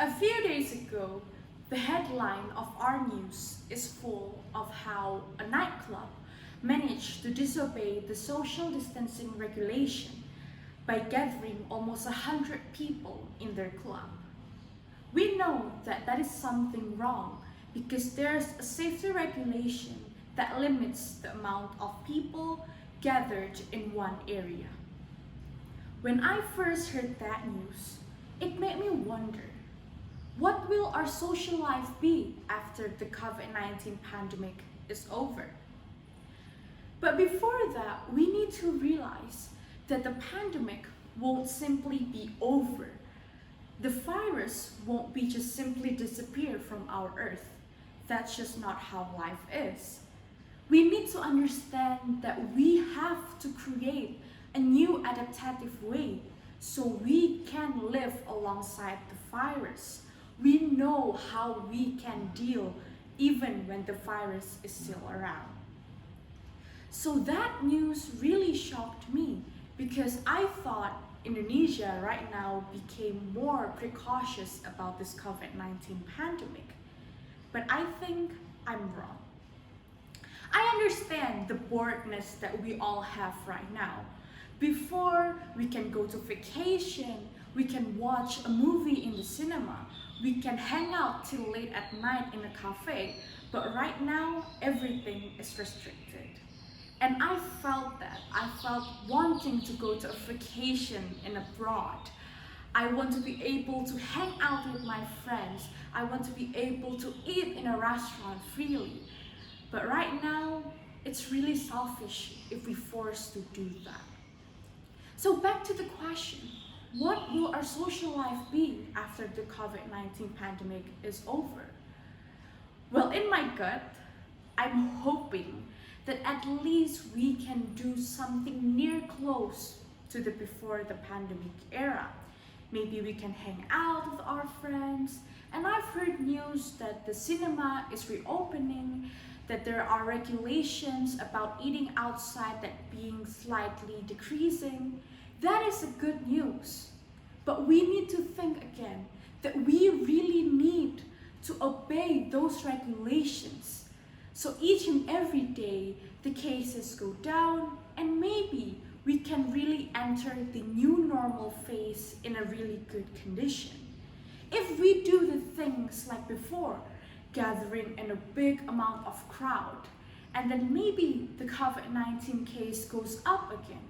A few days ago, the headline of our news is full of how a nightclub managed to disobey the social distancing regulation by gathering almost 100 people in their club. We know that that is something wrong because there's a safety regulation that limits the amount of people gathered in one area. When I first heard that news, it made me wonder, what will our social life be after the COVID-19 pandemic is over? But before that, we need to realize that the pandemic won't simply be over. The virus won't be just simply disappear from our earth. That's just not how life is. We need to understand that we have to create a new adaptive way so we can live alongside the virus. We know how we can deal even when the virus is still around. So that news really shocked me because I thought Indonesia right now became more precautious about this COVID-19 pandemic. But I think I'm wrong. I understand the boredness that we all have right now. Before, we can go to vacation, we can watch a movie in the cinema, we can hang out till late at night in a cafe, but right now, everything is restricted. And I felt that. I felt wanting to go to a vacation in abroad. I want to be able to hang out with my friends. I want to be able to eat in a restaurant freely. But right now, it's really selfish if we're forced to do that. So back to the question, what will our social life be after the COVID-19 pandemic is over? Well, in my gut, I'm hoping that at least we can do something near close to the before the pandemic era. Maybe we can hang out with our friends. And I've heard news that the cinema is reopening, that there are regulations about eating outside that being slightly decreasing. That is a good news. But we need to think again that we really need to obey those regulations. So each and every day, the cases go down and maybe we can really enter the new normal phase in a really good condition. If we do the things like before, gathering in a big amount of crowd, and then maybe the COVID-19 case goes up again.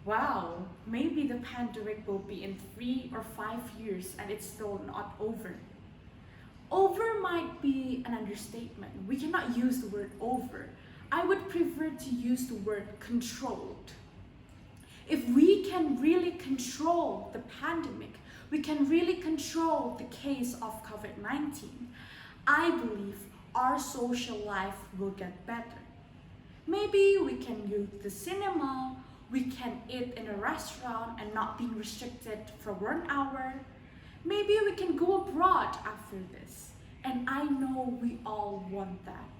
Wow, maybe the pandemic will be in 3 or 5 years and it's still not over. Over might be an understatement. We cannot use the word over. I would prefer to use the word controlled. If we can really control the pandemic, we can really control the case of COVID-19, I believe our social life will get better. Maybe we can go to the cinema, we can eat in a restaurant and not being restricted for 1 hour. Maybe we can go abroad after this. And I know we all want that.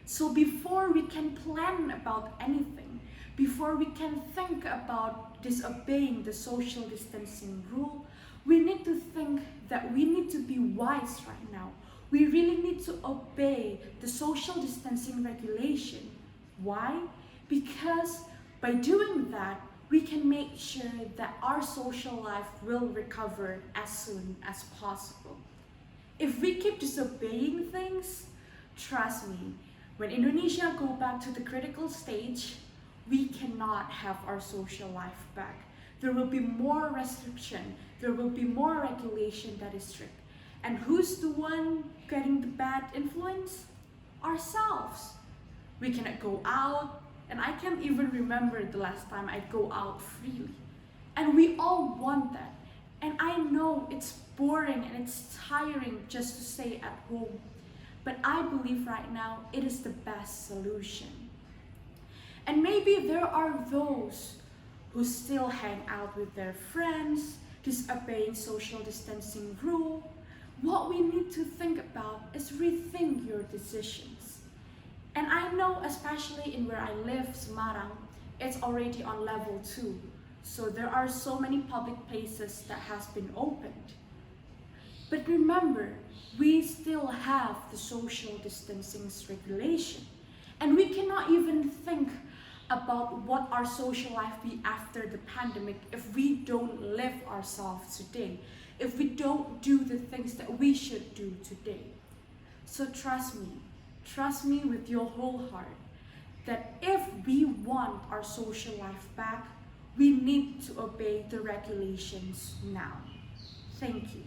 So before we can plan about anything, before we can think about disobeying the social distancing rule, we need to think that we need to be wise right now. We really need to obey the social distancing regulation. Why? Because by doing that, we can make sure that our social life will recover as soon as possible. If we keep disobeying things, trust me, when Indonesia go back to the critical stage, we cannot have our social life back. There will be more restriction, there will be more regulation that is strict. And who's the one getting the bad influence? Ourselves. We cannot go out, and I can't even remember the last time I go out freely. And we all want that. And I know it's boring and it's tiring just to stay at home. But I believe right now it is the best solution. And maybe there are those who still hang out with their friends, disobeying social distancing rule. What we need to think about is rethink your decisions. And I know, especially in where I live, Semarang, it's already on level 2. So there are so many public places that has been opened. But remember, we still have the social distancing regulation. And we cannot even think about what our social life be after the pandemic if we don't live ourselves today, if we don't do the things that we should do today. So trust me with your whole heart, that if we want our social life back, we need to obey the regulations now. Thank you.